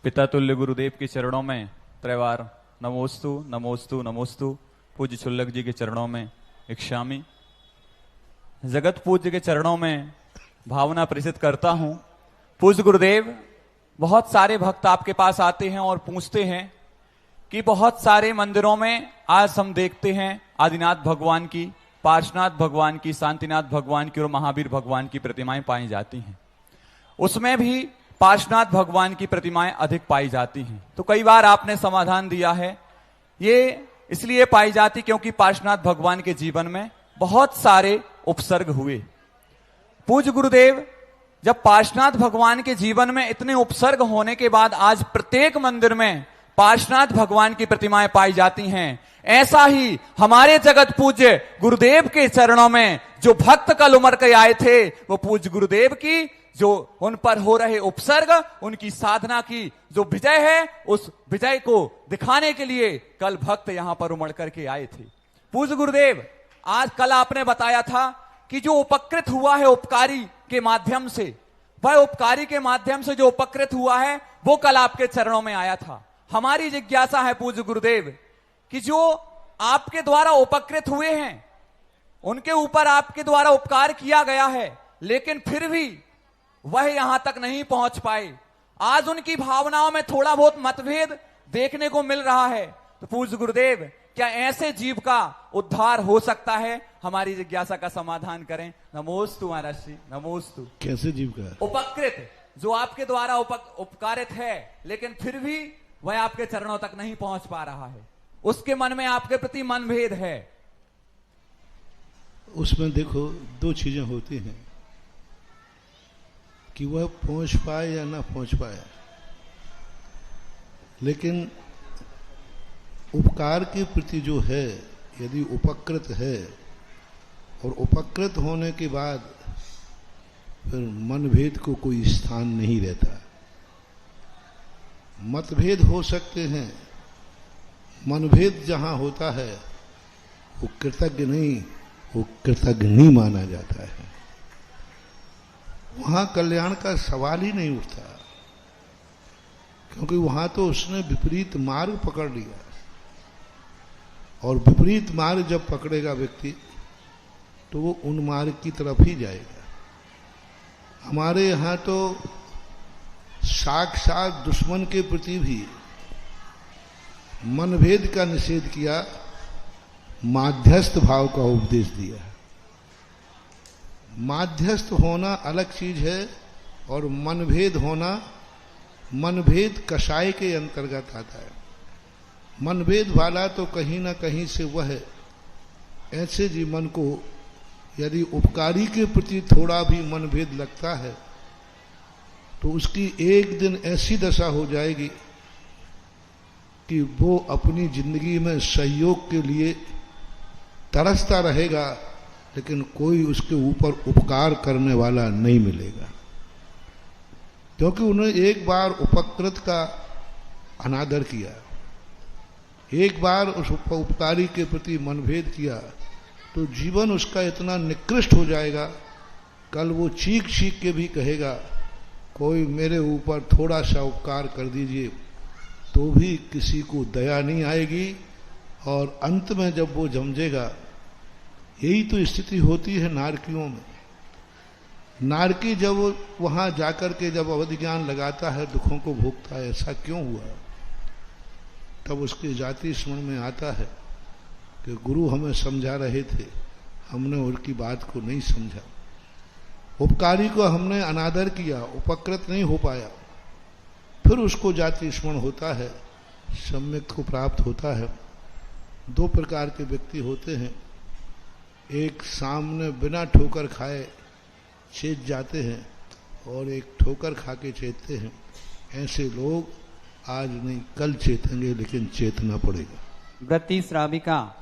पिता तुल्य गुरुदेव के चरणों में त्रैवार नमोस्तु नमोस्तु नमोस्तु। पूज्य छुल्लक जी के चरणों में इक्षामी। जगत पूज्य के चरणों में भावना प्रेषित करता हूं। पूज्य गुरुदेव, बहुत सारे भक्त आपके पास आते हैं और पूछते हैं कि बहुत सारे मंदिरों में आज हम देखते हैं आदिनाथ भगवान की, पार्श्वनाथ भगवान की, शांतिनाथ भगवान की और महावीर भगवान की प्रतिमाएं पाई जाती हैं। उसमें भी पार्श्वनाथ भगवान की प्रतिमाएं अधिक पाई जाती हैं। तो कई बार आपने समाधान दिया है, ये इसलिए पाई जाती क्योंकि पार्श्वनाथ भगवान के जीवन में बहुत सारे उपसर्ग हुए। पूज्य गुरुदेव, जब पार्श्वनाथ भगवान के जीवन में इतने उपसर्ग होने के बाद आज प्रत्येक मंदिर में पार्श्वनाथ भगवान की प्रतिमाएं पाई जाती हैं, ऐसा ही हमारे जगत पूज्य गुरुदेव के चरणों में जो भक्त कल उमड़ के आए थे, वो पूज्य गुरुदेव की जो उन पर हो रहे उपसर्ग, उनकी साधना की जो विजय है, उस विजय को दिखाने के लिए कल भक्त यहां पर उमड़ करके आए थे। पूज्य गुरुदेव, आज कल आपने बताया था कि जो उपकृत हुआ है उपकारी के माध्यम से, वह उपकारी के माध्यम से जो उपकृत हुआ है वो कल आपके चरणों में आया था। हमारी जिज्ञासा है पूज्य गुरुदेव कि जो आपके द्वारा उपकृत हुए हैं, उनके ऊपर आपके द्वारा उपकार किया गया है, लेकिन फिर भी वह यहां तक नहीं पहुंच पाए। आज उनकी भावनाओं में थोड़ा बहुत मतभेद देखने को मिल रहा है। तो पूज्य गुरुदेव, क्या ऐसे जीव का उद्धार हो सकता है? हमारी जिज्ञासा का समाधान करें। नमोस्तु महाराज श्री, नमोस्तु। कैसे जीव का? उपकृत, जो आपके द्वारा उपकारित है, लेकिन फिर भी वह आपके चरणों तक नहीं पहुंच पा रहा है, उसके मन में आपके प्रति मनभेद है। उसमें देखो, दो चीजें होती हैं कि वह पहुंच पाए या ना पहुंच पाए, लेकिन उपकार के प्रति जो है, यदि उपकृत है और उपकृत होने के बाद फिर मनभेद को कोई स्थान नहीं रहता। मतभेद हो सकते हैं, मनभेद जहां होता है वो कृतज्ञ नहीं, वो कृतज्ञ माना जाता है। वहां कल्याण का सवाल ही नहीं उठता, क्योंकि वहां तो उसने विपरीत मार्ग पकड़ लिया, और विपरीत मार्ग जब पकड़ेगा व्यक्ति तो वो उन मार्ग की तरफ ही जाएगा। हमारे यहां तो साक्षात दुश्मन के प्रति भी मनभेद का निषेध किया, माध्यस्थ भाव का उपदेश दिया। माध्यस्थ होना अलग चीज है और मनभेद होना, मनभेद कषाय के अंतर्गत आता है। मनभेद वाला तो कहीं ना कहीं से वह ऐसे जीवन को, यदि उपकारी के प्रति थोड़ा भी मनभेद लगता है तो उसकी एक दिन ऐसी दशा हो जाएगी कि वो अपनी जिंदगी में सहयोग के लिए तरसता रहेगा, लेकिन कोई उसके ऊपर उपकार करने वाला नहीं मिलेगा, क्योंकि उन्होंने एक बार उपकृत का अनादर किया, एक बार उस उपकारी के प्रति मनभेद किया, तो जीवन उसका इतना निकृष्ट हो जाएगा, कल वो चीख चीख के भी कहेगा कोई मेरे ऊपर थोड़ा सा उपकार कर दीजिए, तो भी किसी को दया नहीं आएगी, और अंत में जब वो जमजेगा, यही तो स्थिति होती है नारकियों में। नारकी जब वहां जाकर के जब अवधि ज्ञान लगाता है, दुखों को भोगता है, ऐसा क्यों हुआ, तब उसकी जाति स्मरण में आता है कि गुरु हमें समझा रहे थे, हमने उनकी बात को नहीं समझा, उपकारी को हमने अनादर किया, उपकृत नहीं हो पाया। फिर उसको जाति स्मरण होता है, सम्यक को प्राप्त होता है। दो प्रकार के व्यक्ति होते हैं, एक सामने बिना ठोकर खाए चेत जाते हैं और एक ठोकर खा के चेतते हैं। ऐसे लोग आज नहीं कल चेतेंगे, लेकिन चेतना पड़ेगा। व्रती श्राविका